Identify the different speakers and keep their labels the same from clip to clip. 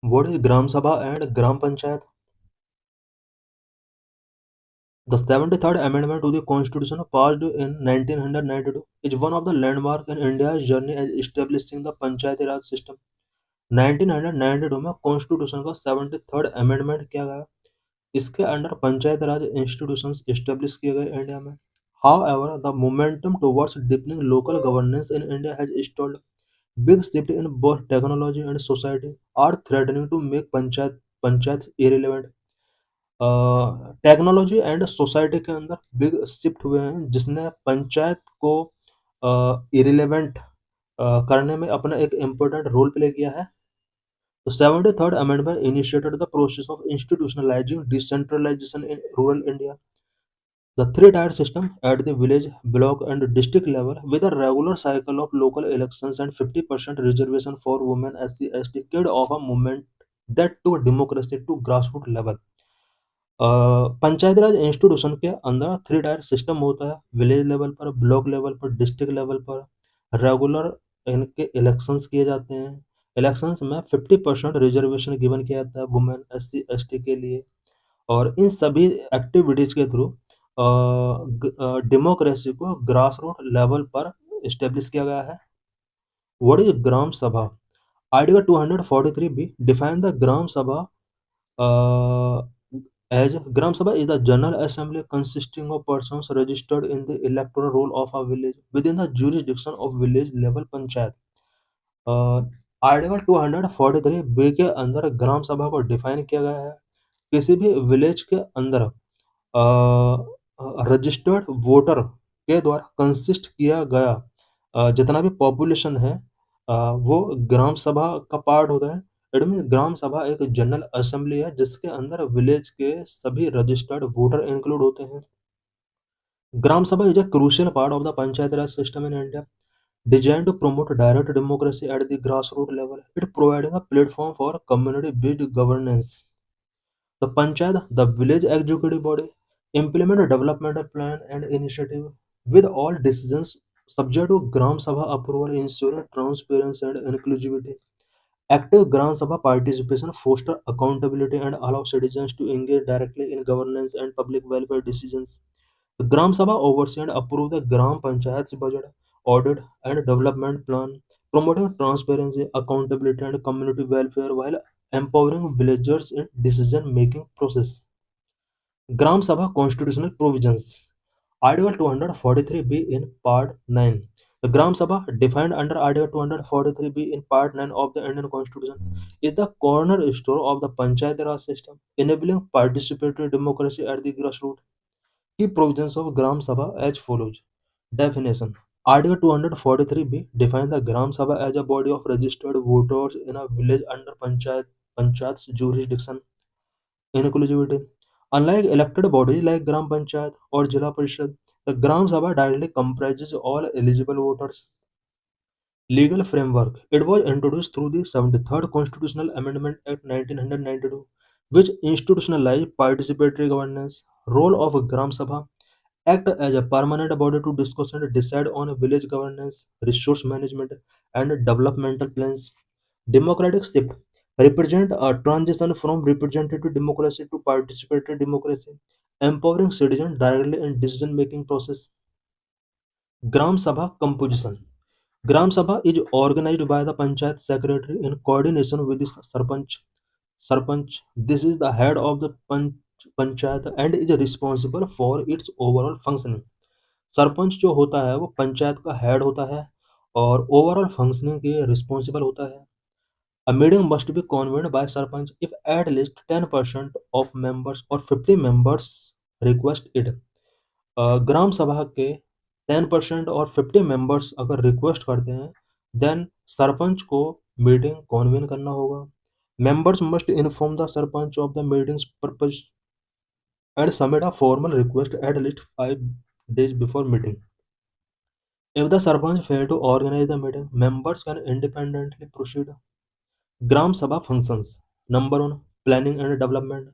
Speaker 1: What is Gram Sabha and Gram Panchayat? The 73rd Amendment to the Constitution passed in 1992 is one of the landmarks in India's journey as establishing the Panchayati Raj system. 1992 में constitution का 73rd amendment किया गया। इसके under panchayat राज institutions establish किए गए India में। However, the momentum towards deepening local governance in India has stalled. Big shifts in both technology and society are threatening to make panchayat irrelevant. Technology and society के अंदर big shift हुए हैं जिसने पंचायत को irrelevant करने में अपना एक इम्पोर्टेंट रोल प्ले किया है। तो 73rd amendment initiated the process of institutionalising decentralisation in rural India. The three-tier system at the village, block and district level with a regular cycle of local elections and 50% reservation for women SC ST kicked off a movement that took democracy to grassroots level. Panchayati Raj institution के अंदर three tier system होता है। Village level पर, block level पर, district level पर regular इनके elections किए जाते हैं। इलेक्शंस में 50% रिजर्वेशन गिवन किया जाता है वुमेन SC ST के लिए। और इन सभी एक्टिविटीज के थ्रू डेमोक्रेसी को ग्रास रूट लेवल पर इस्टेब्लिश किया गया है। व्हाट इज ग्राम सभा? Article 243 be define the gram सभा as Gram Sabha is the general assembly consisting of persons registered in the electoral roll of a village within the jurisdiction of village level panchayat. Article 243 B के अंदर ग्राम सभा को define किया गया है। किसी भी विलेज के अंदर रजिस्टर्ड वोटर के द्वारा कंसिस्ट किया गया जितना भी पॉपुलेशन है वो ग्राम सभा का पार्ट होता है। इट मीन ग्राम सभा एक जनरल असेंबली है जिसके अंदर विलेज के सभी रजिस्टर्ड वोटर इंक्लूड होते हैं। ग्राम सभा is a crucial part of the Panchayat Raj system in India, designed to promote direct democracy at the grassroots level. It providing a platform for community-based governance. The Panchayat, the village executive body, implement a developmental plan and initiative with all decisions subject to Gram Sabha approval, ensuring transparency and inclusivity. Active Gram Sabha participation foster accountability and allow citizens to engage directly in governance and public welfare decisions. The Gram Sabha oversee and approve the Gram Panchayat's budget, audit, and development plan, promoting transparency, accountability, and community welfare while empowering villagers in decision-making process. Gram Sabha constitutional provisions. Article 243b in Part 9. The Gram Sabha, defined under Article 243b in Part 9 of the Indian Constitution, is the cornerstone of the Panchayat Raj system, enabling participatory democracy at the grassroots. Key provisions of Gram Sabha as follows. Definition. Article 243b defines the Gram Sabha as a body of registered voters in a village under Panchayat's jurisdiction. Inclusivity. Unlike elected bodies like Gram Panchayat or Jila Parishad, the Gram Sabha directly comprises all eligible voters. Legal framework. It was introduced through the 73rd Constitutional Amendment Act 1992, which institutionalized participatory governance. Role of Gram Sabha. Act as a permanent body to discuss and decide on village governance, resource management, and developmental plans. Democratic shift represent a transition from representative democracy to participatory democracy, empowering citizens directly in decision-making process. Gram Sabha composition. Gram Sabha is organized by the Panchayat Secretary in coordination with the Sarpanch. Sarpanch. This is the head of the Panchayat and is responsible for its overall functioning. Sarpanch जो होता है वो पंचायत का head होता है और overall functioning के responsible होता है। A meeting must be convened by sarpanch if at least 10% of members or 50 members request it. ग्राम सभा के 10% और 50 मेंबर्स अगर रिक्वेस्ट करते हैं देन सरपंच को मीटिंग कॉन्वेन करना होगा। Members must inform the sarpanch of the meetings purpose and submit a formal request at least 5 days before meeting. If the Sarpanch fail to organize the meeting, members can independently proceed. Gram Sabha functions. Number 1. Planning and development.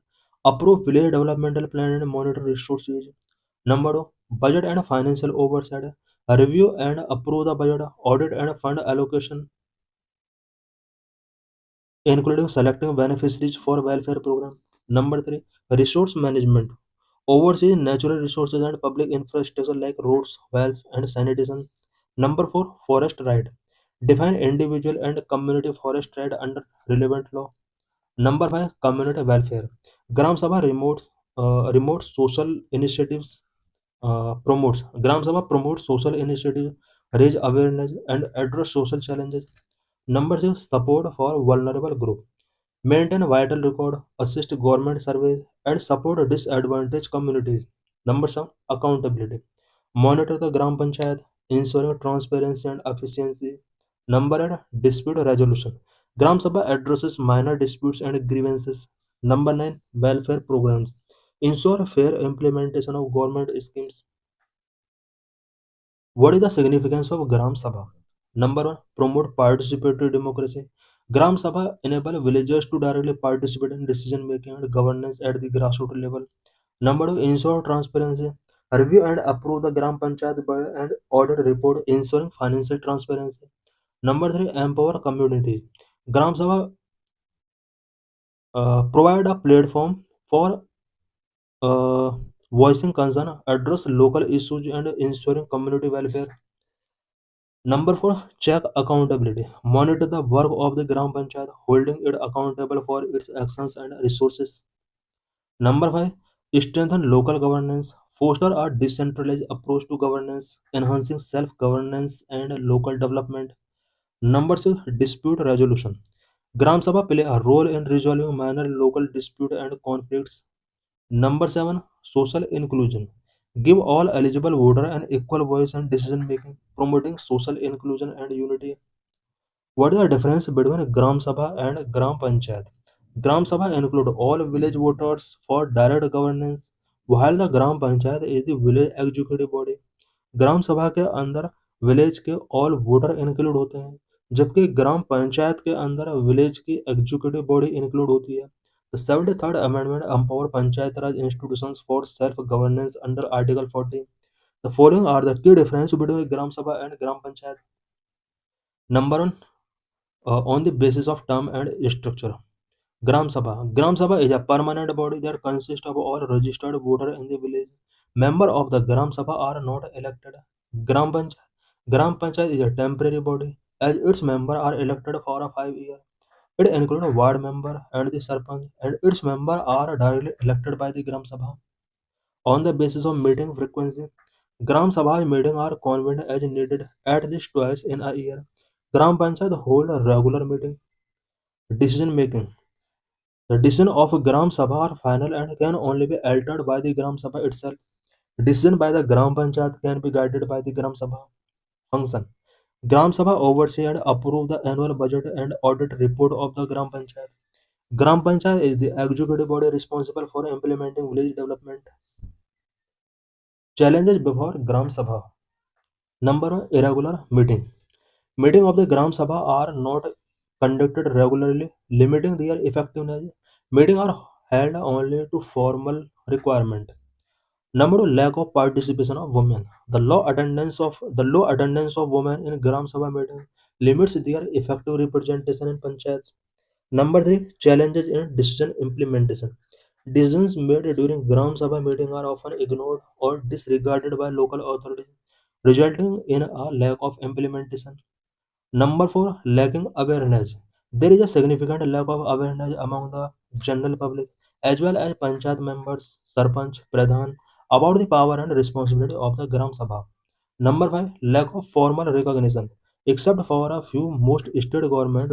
Speaker 1: Approve village developmental plan and monitor resources. Number 2. Budget and financial oversight. Review and approve the budget, audit and fund allocation. including selecting beneficiaries for welfare program. Number three, resource management. Oversees natural resources and public infrastructure like roads, wells, and sanitation. Number four, forest right. Define individual and community forest right under relevant law. Number five, community welfare. Gram Sabha remote social initiatives promotes. Gram Sabha promotes social initiatives, raise awareness, and address social challenges. Number six, support for vulnerable group. Maintain vital record, assist government surveys, and support disadvantaged communities. Number seven, accountability. Monitor the Gram Panchayat, ensuring transparency and efficiency. Number eight, dispute resolution. Gram Sabha addresses minor disputes and grievances. Number nine, welfare programs. Ensure fair implementation of government schemes. What is the significance of Gram Sabha? Number one, promote participatory democracy. Gram Sabha enable villagers to directly participate in decision making and governance at the grassroots level. Number two, ensure transparency. Review and approve the Gram Panchayat budget and audit report, ensuring financial transparency. Number three, empower communities. Gram Sabha provide a platform for uh, voicing concern, address local issues, and ensuring community welfare. Number four, check accountability. Monitor the work of the Gram Panchayat, holding it accountable for its actions and resources. Number five, strengthen local governance. Foster a decentralized approach to governance, enhancing self-governance and local development. Number six, dispute resolution. Gram Sabha play a role in resolving minor local dispute and conflicts. Number seven, social inclusion. Give all eligible voter an equal voice in decision making, promoting social inclusion and unity. What is the difference between Gram Sabha and Gram Panchayat? Gram Sabha include all village voters for direct governance, while the Gram Panchayat is the village executive body. ग्राम सभा के अंदर village के all voter include होते हैं, जबकि ग्राम पंचायत के अंदर village की एग्जीक्यूटिव बॉडी इंक्लूड होती है. The 73rd amendment empower panchayat Raj institutions for self governance under article 40. The following are the key difference between gram sabha and gram panchayat. Number one, on the basis of term and structure. Gram Sabha. Gram Sabha is a permanent body that consists of all registered voters in the village. Members of the Gram Sabha are not elected. Gram Panchayat. Gram Panchayat is a temporary body as its members are elected for a 5 year. It includes a ward member and the sarpanch, and its members are directly elected by the Gram Sabha. On the basis of meeting frequency, Gram Sabha meetings are convened as needed at least twice in a year. Gram Panchayat hold a regular meeting. Decision making. The decision of a Gram Sabha are final and can only be altered by the Gram Sabha itself. Decision by the Gram Panchayat can be guided by the Gram Sabha. Function. Gram Sabha oversee and approve the annual budget and audit report of the Gram Panchayat. Gram Panchayat is the executive body responsible for implementing village development. Challenges before Gram Sabha. Number one, irregular meeting. Meeting of the Gram Sabha are not conducted regularly, limiting their effectiveness. Meetings are held only to formal requirement. Number two, lack of participation of women. The low attendance of women in Gram Sabha meeting limits their effective representation in panchayats. Number three, challenges in decision implementation. Decisions made during Gram Sabha meeting are often ignored or disregarded by local authorities, resulting in a lack of implementation. Number four, lacking awareness. There is a significant lack of awareness among the general public as well as panchayat members, sarpanch, pradhan about the power and responsibility of the Gram Sabha. Number five, lack of formal recognition. Except for a few, most state government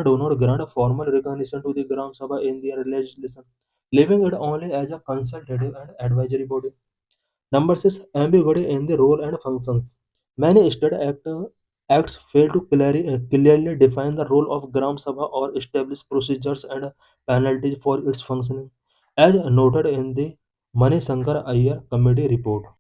Speaker 1: do not grant formal recognition to the Gram Sabha in their legislation, leaving it only as a consultative and advisory body. Number six, ambiguity in the role and functions. Many acts fail to clearly define the role of Gram Sabha or establish procedures and penalties for its functioning, as noted in the Mani Shankar Iyer Committee report.